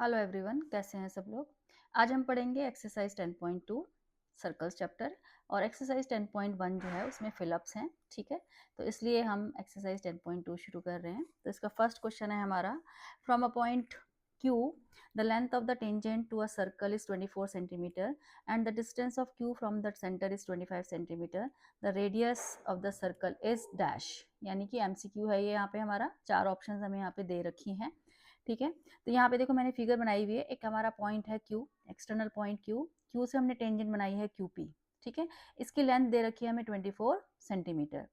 Hello everyone, कैसे हैं सब लोग। आज हम पढ़ेंगे एक्सरसाइज 10.2 सर्कल्स चैप्टर। और एक्सरसाइज 10.1 जो है उसमें फिलअप्स हैं, ठीक है। तो इसलिए हम एक्सरसाइज 10.2 शुरू कर रहे हैं। तो इसका फर्स्ट क्वेश्चन है हमारा, from a point Q the length of the tangent to a circle is 24 centimeter and the distance of Q from the center is 25 centimeter. The radius of the circle is dash। यानी कि MCQ है ये, यहाँ पे हमारा 4 options हमें यहाँ पे दे रखी हैं, ठीक है। तो यहाँ पे देखो मैंने फिगर बनाई हुई है। एक हमारा पॉइंट है Q, एक्सटर्नल पॉइंट Q से हमने टेंजेंट बनाई है QP, ठीक है। इसकी लेंथ दे रखी है हमें 24 centimetre.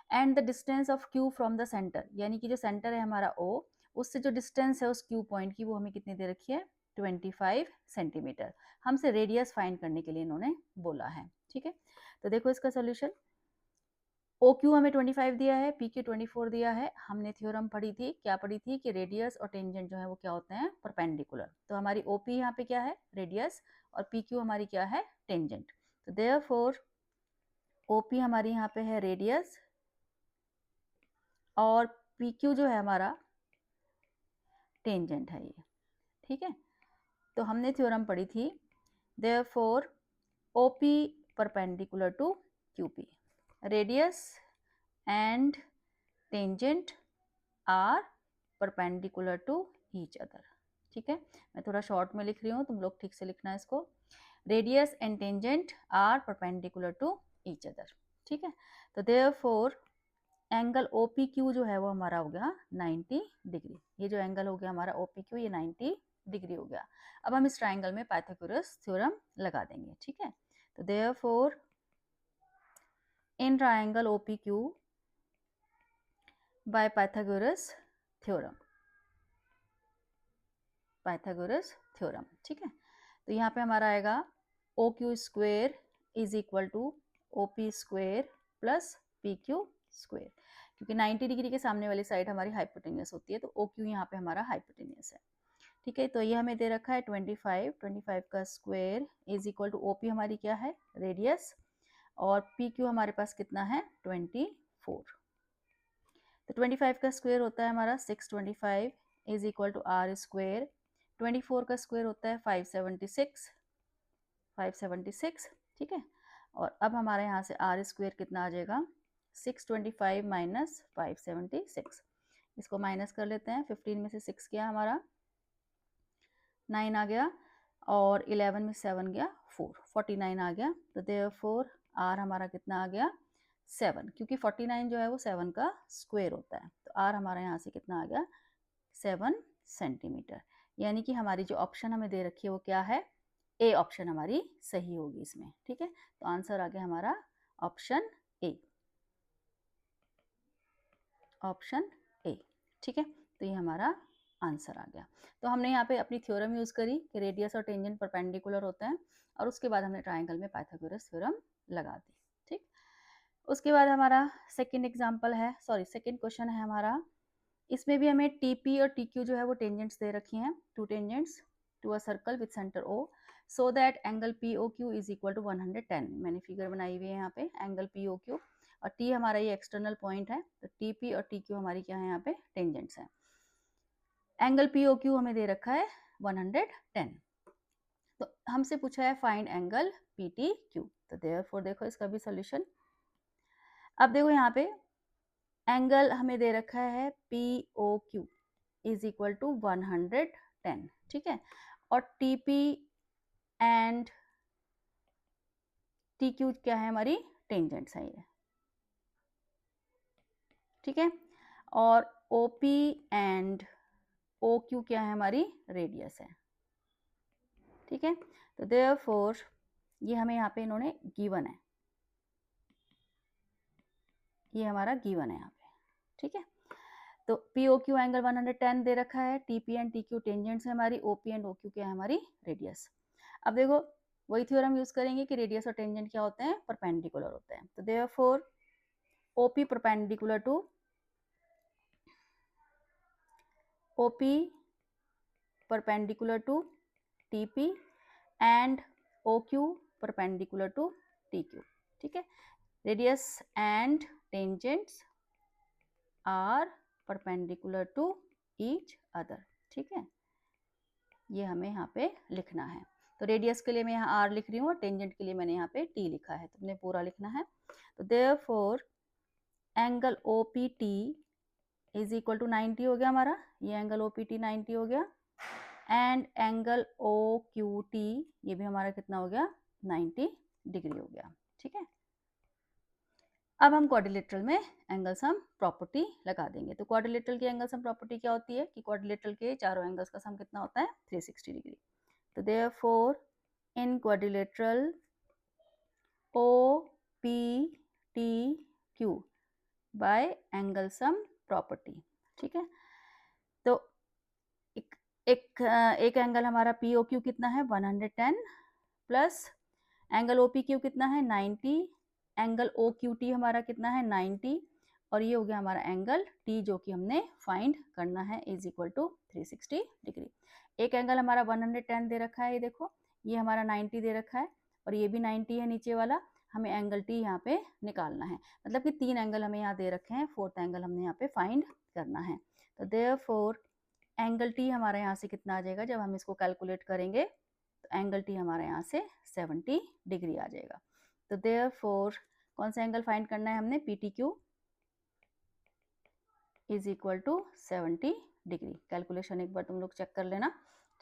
And the distance of Q from the centre, यानी कि जो सेंटर है हमारा O, उससे जो डिस्टेंस है उस Q पॉइंट की वो हमें कितनी दे रखी है, 25 सेंटीमीटर। हमसे रेडियस फाइंड करने के लिए इन्होंने बोला है, ठीक है। तो देखो इसका सोल्यूशन, ओ क्यू हमें 25 दिया है, पी क्यू 24 दिया है। हमने थ्योरम पढ़ी थी, क्या पढ़ी थी कि रेडियस और टेंजेंट जो है वो क्या होते हैं, परपेंडिकुलर। तो हमारी ओ पी यहाँ पे क्या है, रेडियस, और पी क्यू हमारी क्या है, टेंजेंट। तो देयरफॉर ओ पी हमारी यहाँ पे है रेडियस और पी क्यू जो है हमारा टेंजेंट है ये, ठीक है। तो हमने थ्योरम पढ़ी थी, therefore O P perpendicular to Q P, radius and tangent are perpendicular to each other, ठीक है। मैं थोड़ा शॉर्ट में लिख रही हूँ, तुम लोग ठीक से लिखना है इसको। Radius and tangent are perpendicular to each other, ठीक है। तो therefore angle O P Q जो है वो हमारा हो गया 90 डिग्री। ये जो एंगल हो गया हमारा ओ पी क्यू, ये 90 डिग्री हो गया। अब हम इस ट्राइंगल में पाइथागोरस थ्योरम लगा देंगे, ठीक है। तो therefore in triangle O P Q by Pythagoras theorem, Pythagoras theorem, ठीक है। तो यहाँ पे हमारा आएगा O Q square is equal to O P square plus P Q square, क्योंकि 90 डिग्री के सामने वाली साइड हमारी हाइपोटेन्यूस होती है, तो ओ क्यू यहाँ पे हमारा हाइपोटेन्यूस है, ठीक है। तो ये हमें दे रखा है 25 का square is equal to O P हमारी क्या है, रेडियस, और पी क्यू हमारे पास कितना है, 24। तो 25 का स्क्वायर होता है हमारा 625 is equal to r square. 24 का स्क्वायर होता है 576, ठीक है। और अब हमारे यहाँ से आर स्क्वायर कितना आ जाएगा, 625 माइनस 576। इसको माइनस कर लेते हैं, 15 में से 6 गया हमारा 9 आ गया, और 11 में 7 गया 4, 49 आ गया। तो देयरफॉर आर हमारा कितना आ गया, 7, क्योंकि 49 जो है वो 7 का स्क्वायर होता है। तो आर हमारा यहाँ से कितना आ गया, 7 सेंटीमीटर। यानी कि हमारी जो ऑप्शन हमें दे रखी है वो क्या है, ए ऑप्शन हमारी सही होगी इसमें, ठीक है। तो आंसर आ गया हमारा ऑप्शन ए, ऑप्शन ए, ठीक है। तो ये हमारा आंसर आ गया। तो हमने यहाँ पे अपनी थ्योरम यूज करी कि रेडियस और टेंजेंट परपेंडिकुलर होते हैं, और उसके बाद हमने ट्राइंगल में पाइथागोरस थ्योरम लगा दी, ठीक। उसके बाद हमारा सेकंड एग्जांपल है, सॉरी सेकंड क्वेश्चन है हमारा। इसमें भी हमें टीपी और टीक्यू जो है वो टेंजेंट्स दे रखी हैं, two tangents to a circle with centre O, so that angle P O Q is equal to 110। मैंने फिगर बनाई हुई है यहाँ पे, एंगल पी ओ क्यू, और टी हमारा ये एक्सटर्नल पॉइंट है, तो टी पी और टी क्यू हमारी क्या है, यहाँ पे टेंजेंट्स हैं। एंगल पी ओ क्यू हमें दे रखा है 110। तो हमसे पूछा है find angle P T Q. तो देयरफॉर देखो इसका भी सोल्यूशन। अब देखो यहाँ पे एंगल हमें दे रखा है P O Q is equal to 110, ठीक है। और T P and T Q क्या है, हमारी टेंजेंट्स है ये, ठीक है। और O P and O Q क्या है, हमारी रेडियस है, ठीक है। तो देयरफॉर ये हमें यहाँ पे इन्होंने गिवन है, ये हमारा गिवन है यहाँ पे, ठीक है। तो पी ओ क्यू एंगल 110 दे रखा है, T P and T Q tangents है हमारी, O P and O Q क्या है, हमारी रेडियस। अब देखो वही थ्योरम यूज करेंगे कि रेडियस और टेंजेंट क्या होते हैं, परपेंडिकुलर होते हैं। तो therefore O P perpendicular to O P perpendicular to T P and O Q perpendicular to T Q, ठीक है। Radius and tangents are perpendicular to each other, ठीक है। ये हमें यहाँ पे लिखना है। तो रेडियस के लिए मैं यहाँ r लिख रही हूँ और टेंजेंट के लिए मैंने यहाँ पे t लिखा है, तो हमने पूरा लिखना है। तो therefore angle OPT is equal to 90 हो गया हमारा, ये एंगल OPT 90 हो गया, एंड एंगल OQT ये भी हमारा कितना हो गया, 90 डिग्री हो गया। ठीक है, अब हम क्वाड्रिलेटरल में एंगल सम प्रॉपर्टी लगा देंगे। तो क्वाड्रिलेटरल की एंगल सम प्रॉपर्टी क्या होती है कि क्वाड्रिलेटरल के चारों एंगल्स का सम कितना होता है, 360 डिग्री। तो देयरफॉर इन quadrilateral OPTQ bye angle sum property. ठीक है, तो एक एंगल हमारा POQ कितना है, 110 प्लस एंगल OPQ कितना है, 90, एंगल OQT हमारा कितना है, 90, और ये हो गया हमारा एंगल T जो कि हमने फाइंड करना है, इज इक्वल टू 360 डिग्री। एक एंगल हमारा 110 दे रखा है, ये देखो, ये हमारा 90 दे रखा है, और ये भी 90 है नीचे वाला। हमें एंगल T यहाँ पे निकालना है, मतलब कि 3 एंगल हमें यहाँ दे रखे हैं, 4th एंगल हमने यहाँ पे फाइंड करना है। तो देयरफॉर एंगल T हमारा यहाँ से कितना आ जाएगा, जब हम इसको कैलकुलेट करेंगे तो एंगल T हमारा यहाँ से 70 डिग्री आ जाएगा। तो देयरफॉर कौन सा एंगल फाइंड करना है हमने, PTQ is equal to 70 degree. Calculation एक बार तुम लोग चेक कर लेना।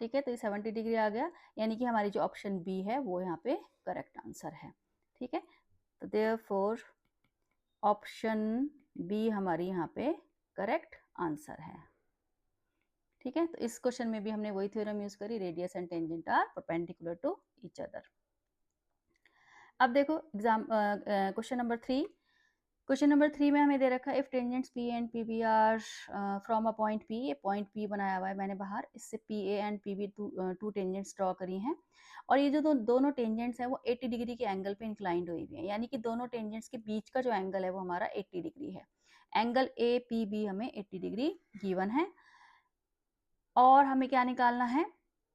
ठीक है, तो ये 70 डिग्री आ गया, यानी कि हमारी जो ऑप्शन बी है वो यहाँ पे करेक्ट आंसर है। ठीक है, तो देयरफॉर ऑप्शन बी हमारी यहाँ पे करेक्ट आंसर है। ठीक है, तो इस क्वेश्चन में भी हमने वही थ्योरम यूज करी, radius and tangent are perpendicular to each other. अब देखो exam question number 3। Question number 3 में हमें दे रखा है if tangents P and P B are from a point P, ये पॉइंट पी बनाया हुआ है मैंने बाहर, इससे P A and P B two tangents draw करी हैं, और ये जो दोनों टेंजेंट्स हैं वो 80 डिग्री के एंगल पे इंक्लाइंड हुई हुई है, यानी कि दोनों टेंजेंट्स के बीच का जो एंगल है वो हमारा 80 डिग्री है। एंगल ए पी बी हमें 80 डिग्री गिवन है, और हमें क्या निकालना है,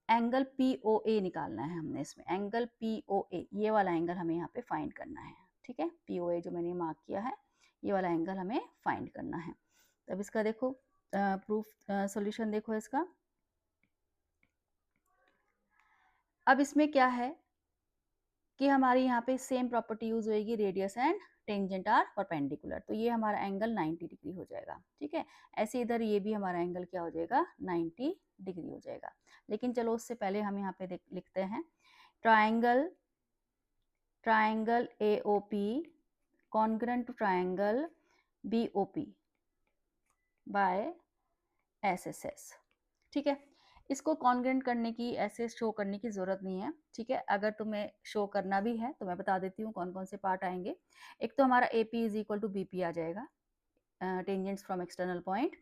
एंगल POA निकालना है हमने इसमें, एंगल POA ये वाला एंगल हमें यहाँ पे फाइंड करना है। ठीक है, POA जो मैंने मार्क किया है ये वाला एंगल हमें फाइंड करना है। तो अब इसका देखो प्रूफ सॉल्यूशन देखो इसका। अब इसमें क्या है कि हमारी यहाँ पे सेम प्रॉपर्टी यूज होगी, radius and tangent are perpendicular, तो ये हमारा एंगल 90 डिग्री हो जाएगा। ठीक है, ऐसे इधर ये भी हमारा एंगल क्या हो जाएगा, 90 डिग्री हो जाएगा। लेकिन चलो उससे पहले हम यहाँ पे लिखते हैं triangle AOP congruent to triangle BOP by SSS। ठीक है, इसको कॉन्ग्रुएंट करने की, ऐसे शो करने की ज़रूरत नहीं है। ठीक है, अगर तुम्हें शो करना भी है तो मैं बता देती हूँ कौन कौन से पार्ट आएंगे। एक तो हमारा AP is equal to BP आ जाएगा, tangents from external point.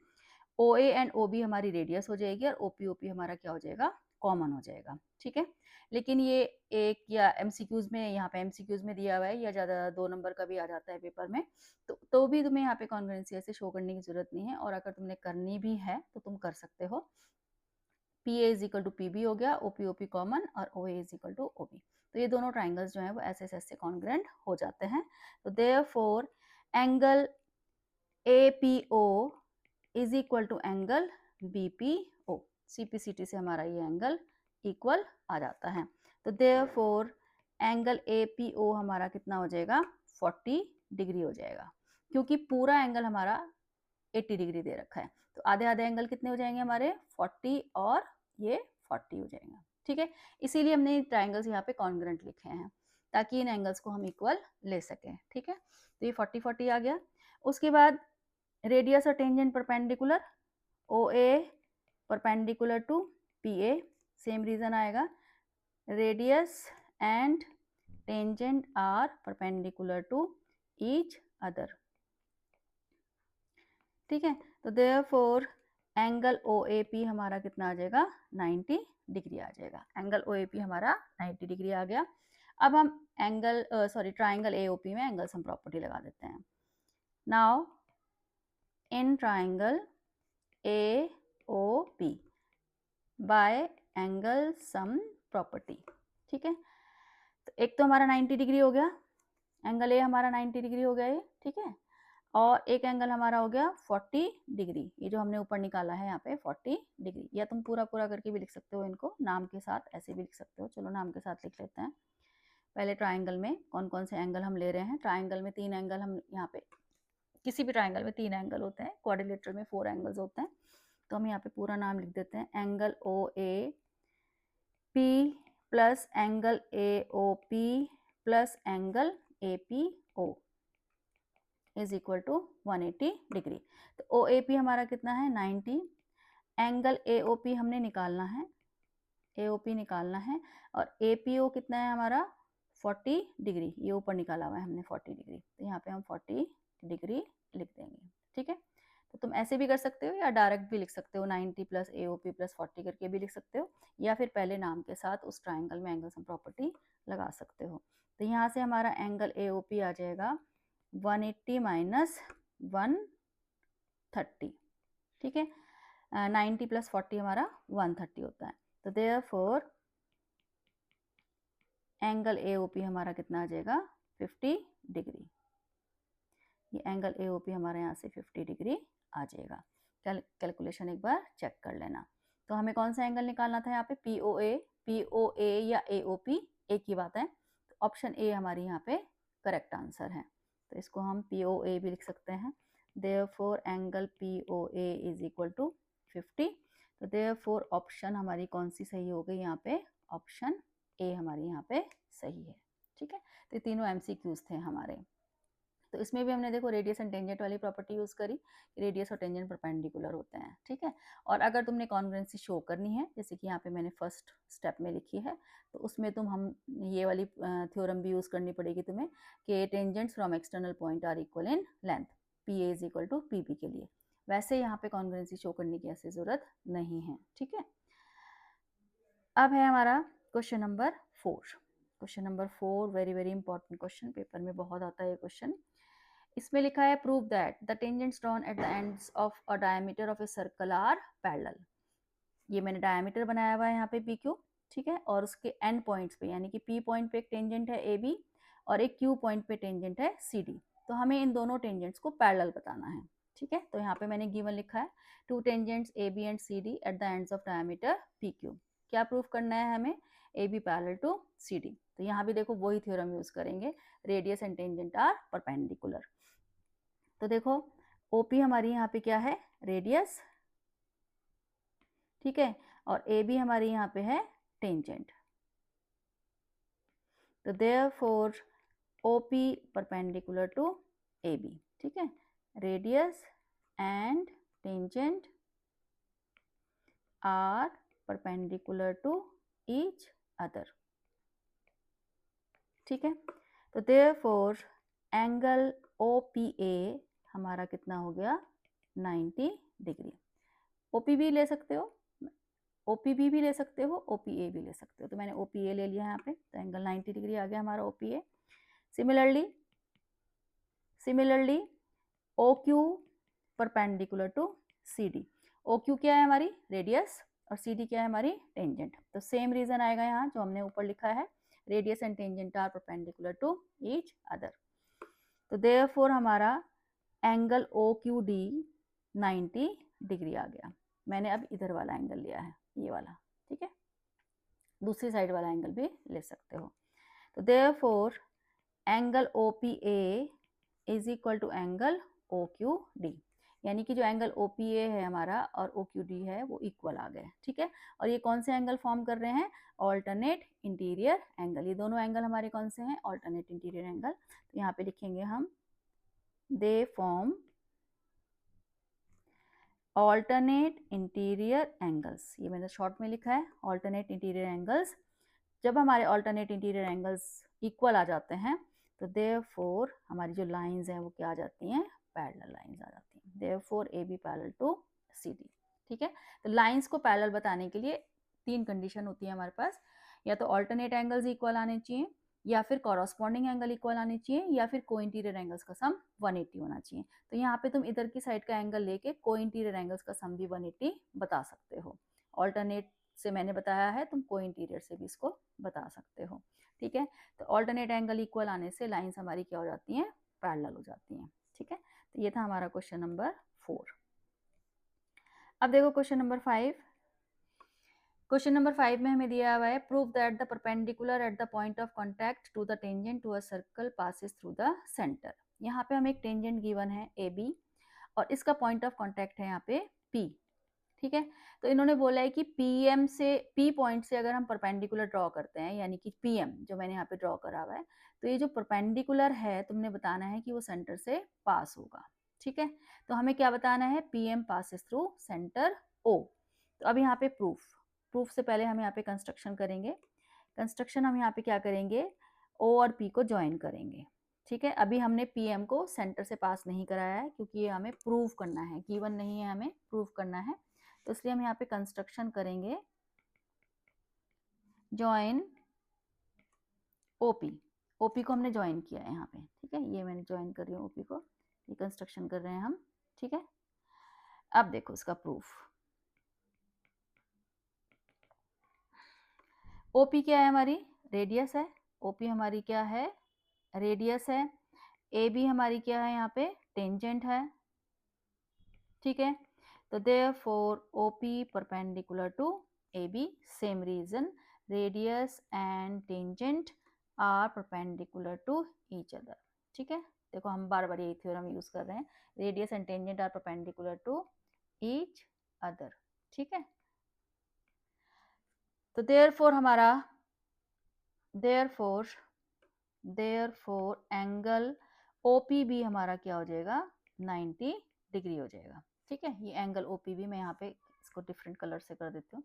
OA and OB हमारी रेडियस हो जाएगी, और OP हमारा क्या हो जाएगा, कॉमन हो जाएगा। ठीक है, लेकिन ये एक या MCQs में, यहाँ पे MCQs में दिया हुआ है, या ज़्यादा 2 नंबर का भी आ जाता है पेपर में, तो भी तुम्हें यहाँ पे कॉन्ग्रुएंसी ऐसे शो करने की जरूरत नहीं है, और अगर तुमने करनी भी है तो तुम कर सकते हो। PA is equal to PB हो गया, OP कॉमन, और OA is equal to OB, तो ये दोनों ट्राइंगल्स जो हैं वो SSS से कॉन्ग्रुएंट हो जाते हैं। तो therefore angle APO is equal to angle BPO, CPCT से हमारा ये एंगल इक्वल आ जाता है। तो देयरफॉर एंगल APO हमारा कितना हो जाएगा, 40 डिग्री हो जाएगा, क्योंकि पूरा एंगल हमारा 80 डिग्री दे रखा है, तो आधे आधे एंगल कितने हो जाएंगे हमारे, 40 और ये 40 हो जाएगा। ठीक है, इसीलिए हमने ट्राइंगल्स यहाँ पे कॉन्ग्रुएंट लिखे हैं, ताकि इन एंगल्स को हम इक्वल ले सकें। ठीक है, तो ये 40 आ गया। उसके बाद रेडियस और tangent perpendicular, OA perpendicular to PA, same reason आएगा, radius and tangent are perpendicular to each other. ठीक है, तो देयरफॉर एंगल OAP हमारा कितना आ जाएगा, 90 डिग्री आ जाएगा। एंगल OAP हमारा 90 डिग्री आ गया। अब हम ट्राइंगल AOP में एंगल सम प्रॉपर्टी लगा देते हैं। Now in triangle AOP bye angle sum property. ठीक है, तो एक तो हमारा 90 डिग्री हो गया, एंगल A हमारा 90 डिग्री हो गया ये। ठीक है, और एक एंगल हमारा हो गया 40 डिग्री, ये जो हमने ऊपर निकाला है यहाँ पे 40 डिग्री। या तुम पूरा पूरा करके भी लिख सकते हो, इनको नाम के साथ ऐसे भी लिख सकते हो। चलो नाम के साथ लिख लेते हैं। पहले ट्राइंगल में कौन कौन से एंगल हम ले रहे हैं। ट्राइंगल में 3 एंगल, हम यहाँ पे किसी भी ट्राइंगल में 3 एंगल होते हैं, क्वाड्रिलेटरल में 4 एंगल्स होते हैं। तो हम यहाँ पे पूरा नाम लिख देते हैं, angle O A P plus angle A O P plus angle A P O is equal to 180 degree. तो ओ ए पी हमारा कितना है 90, एंगल ए ओ पी हमने निकालना है, ए ओ पी निकालना है, और ए पी ओ कितना है हमारा 40 डिग्री, ये ऊपर निकाला हुआ है हमने 40 डिग्री। तो यहाँ पे हम 40 डिग्री लिख देंगे। ठीक है, तो तुम ऐसे भी कर सकते हो या डायरेक्ट भी लिख सकते हो, 90 प्लस ए ओ पी प्लस 40 करके भी लिख सकते हो, या फिर पहले नाम के साथ उस ट्राइंगल में एंगल सम प्रॉपर्टी लगा सकते हो। तो यहाँ से हमारा एंगल ए ओ पी आ जाएगा 180 माइनस 130। ठीक है, 90 प्लस 40 हमारा 130 होता है। तो therefore angle A O P हमारा कितना आ जाएगा 50 डिग्री। ये एंगल ए ओ पी हमारे यहाँ से 50 डिग्री आ जाएगा। कैलकुलेशन एक बार चेक कर लेना। तो हमें कौन सा एंगल निकालना था यहाँ पे, पी ओ ए या ए ओ पी, एक ही बात है। तो ऑप्शन ए हमारी यहाँ पे करेक्ट आंसर है। तो इसको हम पी ओ ए भी लिख सकते हैं। Therefore angle P O A is equal to 50। तो देयरफॉर ऑप्शन हमारी कौन सी सही हो गई यहाँ पे, ऑप्शन ए हमारी यहाँ पे सही है। ठीक है, तो ये तीनों एमसीक्यूज थे हमारे। तो इसमें भी हमने देखो रेडियस एंड टेंजेंट वाली प्रॉपर्टी यूज़ करी, रेडियस और टेंजेंट परपेंडिकुलर होते हैं। ठीक है, और अगर तुमने कॉन्ग्रुएंसी शो करनी है, जैसे कि यहाँ पे मैंने फर्स्ट स्टेप में लिखी है, तो उसमें हम ये वाली थ्योरम भी यूज़ करनी पड़ेगी तुम्हें कि tangents from external point are equal in length, P A is equal to P B के लिए। वैसे यहाँ पे कॉन्ग्रुएंसी शो करने की ऐसी ज़रूरत नहीं है। ठीक है, अब है हमारा question number 4। Question number 4 very very important question, paper में बहुत आता है ये क्वेश्चन। इसमें लिखा है prove that the tangents drawn at the ends of a diameter of a circle are parallel. ये मैंने डायमीटर बनाया हुआ है यहाँ पे पी क्यू। ठीक है, और उसके एंड पॉइंट्स पे, यानी कि पी पॉइंट पे एक टेंजेंट है ए बी और एक क्यू पॉइंट पे टेंजेंट है सी डी। तो हमें इन दोनों टेंजेंट्स को पैरेलल बताना है। ठीक है, तो यहाँ पे मैंने गिवन लिखा है two tangents A B and C D at the ends of diameter P Q. क्या प्रूव करना है हमें, A B parallel to C D. तो यहाँ भी देखो वही थ्योरम यूज करेंगे, radius and tangent are perpendicular. तो देखो OP हमारी यहाँ पे क्या है, रेडियस। ठीक है, और AB हमारी यहाँ पे है टेंजेंट। तो therefore OP perpendicular to AB। ठीक है, radius and tangent are perpendicular to each other. ठीक है, तो देयरफॉर एंगल OPA हमारा कितना हो गया 90 डिग्री। OP भी ले सकते हो, OPB भी ले सकते हो, OPA भी ले सकते हो। तो मैंने OPA ले लिया यहाँ पे, तो एंगल 90 डिग्री आ गया हमारा OPA। Similarly OQ perpendicular to CD। OQ क्या है हमारी रेडियस और CD क्या है हमारी टेंजेंट। तो सेम रीजन आएगा यहाँ जो हमने ऊपर लिखा है, radius and tangent are perpendicular to each other. तो देयरफॉर हमारा एंगल OQD 90 डिग्री आ गया। मैंने अब इधर वाला एंगल लिया है, ये वाला। ठीक है, दूसरी साइड वाला एंगल भी ले सकते हो। तो therefore angle OPA is equal to angle OQD, यानी कि जो एंगल OPA है हमारा और OQD है वो इक्वल आ गए। ठीक है, और ये कौन से एंगल फॉर्म कर रहे हैं, ऑल्टरनेट इंटीरियर एंगल। ये दोनों एंगल हमारे कौन से हैं, ऑल्टरनेट इंटीरियर एंगल। तो यहाँ पे लिखेंगे हम they form alternate interior angles. ये मैंने शॉर्ट में लिखा है ऑल्टरनेट इंटीरियर एंगल्स। जब हमारे ऑल्टरनेट इंटीरियर एंगल्स इक्वल आ जाते हैं तो देयरफॉर हमारी जो लाइंस हैं वो क्या आ जाती हैं, पैरेलल लाइंस आ जाती हैं। Therefore AB parallel to CD। ठीक है, तो लाइंस को पैरेलल बताने के लिए 3 कंडीशन होती है हमारे पास, या तो ऑल्टरनेट एंगल्स इक्वल आने चाहिए, या फिर कॉरस्पॉन्डिंग एंगल इक्वल आने चाहिए, या फिर को इंटीरियर एंगल्स का सम 180 होना चाहिए। तो यहाँ पे तुम इधर की साइड का एंगल लेके को इंटीरियर एंगल्स का सम भी 180 बता सकते हो। ऑल्टरनेट से मैंने बताया है, तुम को इंटीरियर से भी इसको बता सकते हो। ठीक है, तो ऑल्टरनेट एंगल इक्वल आने से लाइंस हमारी क्या हो जाती हैं, पैरेलल हो जाती हैं। ठीक है, तो ये था हमारा क्वेश्चन नंबर 4। अब देखो क्वेश्चन नंबर 5। क्वेश्चन नंबर 5 में हमें दिया हुआ है prove that the perpendicular at the point of contact to the tangent to a circle passes through the centre. यहाँ पे हमें एक टेंजेंट गिवन है ए बी और इसका पॉइंट ऑफ कॉन्टैक्ट है यहाँ पे पी। ठीक है, तो इन्होंने बोला है कि पीएम से पी पॉइंट से अगर हम परपेंडिकुलर ड्रॉ करते हैं, यानी कि पीएम जो मैंने यहाँ पे ड्रॉ करा हुआ है, तो ये जो परपेंडिकुलर है तुमने बताना है कि वो सेंटर से पास होगा। ठीक है, तो हमें क्या बताना है, PM passes through centre O. तो अब यहाँ पे प्रूफ से पहले हम यहाँ पे कंस्ट्रक्शन करेंगे। कंस्ट्रक्शन हम यहाँ पे क्या करेंगे, ओ और पी को ज्वाइन करेंगे। ठीक है, अभी हमने पीएम को सेंटर से पास नहीं कराया है क्योंकि ये हमें प्रूव करना है, गिवन नहीं है, हमें प्रूव करना है। तो इसलिए हम यहाँ पे कंस्ट्रक्शन करेंगे ज्वाइन ओपी। ओपी को हमने ज्वाइन किया है यहाँ पे। ठीक है, ये मैंने ज्वाइन कर रही हूँ ओपी को, ये कंस्ट्रक्शन कर रहे हैं हम। ठीक है, अब देखो इसका प्रूफ। ओपी क्या है, हमारी रेडियस है। ओपी हमारी क्या है, रेडियस है। ए बी हमारी क्या है, यहाँ पे टेंजेंट है। ठीक है, तो therefore OP perpendicular to A B, same reason, radius and tangent are perpendicular to each other. ठीक है, देखो हम बार बार यही थ्योरम यूज कर रहे हैं, radius and tangent are perpendicular to each other. ठीक है, तो देयरफॉर हमारा देयरफॉर एंगल OPB हमारा क्या हो जाएगा, 90 डिग्री हो जाएगा। ठीक है, ये एंगल OPB मैं यहाँ पे इसको डिफरेंट कलर से कर देती हूँ।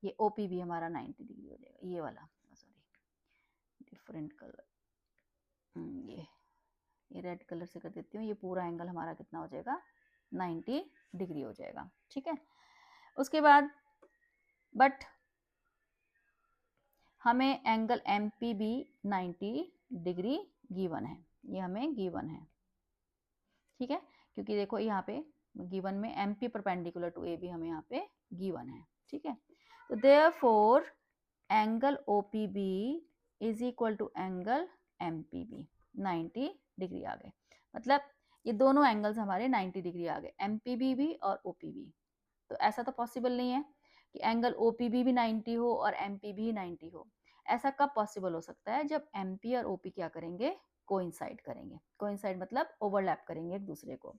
ये OPB हमारा 90 डिग्री हो जाएगा, ये वाला, सॉरी डिफरेंट कलर, ये रेड कलर से कर देती हूँ। ये पूरा एंगल हमारा कितना हो जाएगा, 90 डिग्री हो जाएगा। ठीक है, उसके बाद बट हमें एंगल MPB 90 डिग्री गिवन है, ये हमें गिवन है। ठीक है, क्योंकि देखो यहाँ पे गिवन में MP परपेंडिकुलर टू AB हमें यहाँ पे गिवन है। ठीक है, तो therefore angle OPB is equal to angle MPB, 90 degree आ गए। मतलब ये दोनों एंगल्स हमारे 90 डिग्री आ गए, MPB भी और OPB। तो ऐसा तो पॉसिबल नहीं है कि एंगल OPB भी 90 हो और MPB भी 90 हो। ऐसा कब पॉसिबल हो सकता है, जब MP और OP क्या करेंगे, कोइंसाइड करेंगे। कोइंसाइड मतलब ओवरलैप करेंगे एक दूसरे को।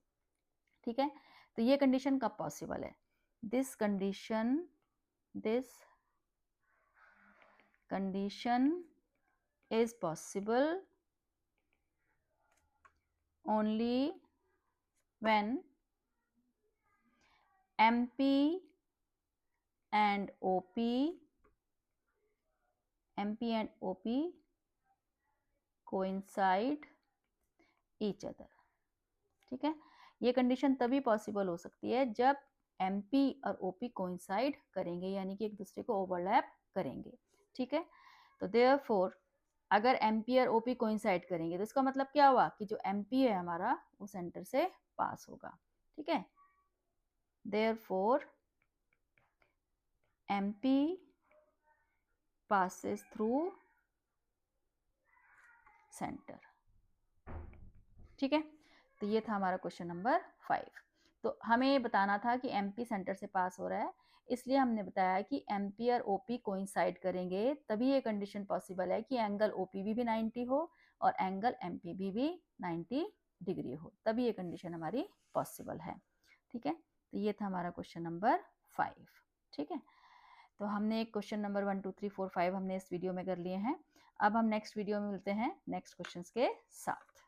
ठीक है, तो ये कंडीशन कब पॉसिबल है, this condition is possible only when MP and OP coincide each other। ठीक है, ये कंडीशन तभी पॉसिबल हो सकती है जब MP और OP कोइंसाइड करेंगे, यानी कि एक दूसरे को ओवरलैप करेंगे। ठीक है, तो देयरफॉर अगर MP और OP कोइंसाइड करेंगे तो इसका मतलब क्या हुआ कि जो MP है हमारा वो सेंटर से पास होगा। ठीक है, therefore MP passes through centre. ठीक है, तो ये था हमारा क्वेश्चन नंबर 5। तो हमें ये बताना था कि MP सेंटर से पास हो रहा है, इसलिए हमने बताया कि MP और OP कोइंसाइड करेंगे तभी ये कंडीशन पॉसिबल है कि एंगल OPB भी 90 हो और एंगल MPB भी 90 डिग्री हो, तभी ये कंडीशन हमारी पॉसिबल है। ठीक है, तो ये था हमारा क्वेश्चन नंबर 5। ठीक है, तो हमने क्वेश्चन नंबर 1 2 3 4 5 हमने इस वीडियो में कर लिए हैं। अब हम नेक्स्ट वीडियो में मिलते हैं नेक्स्ट क्वेश्चंस के साथ।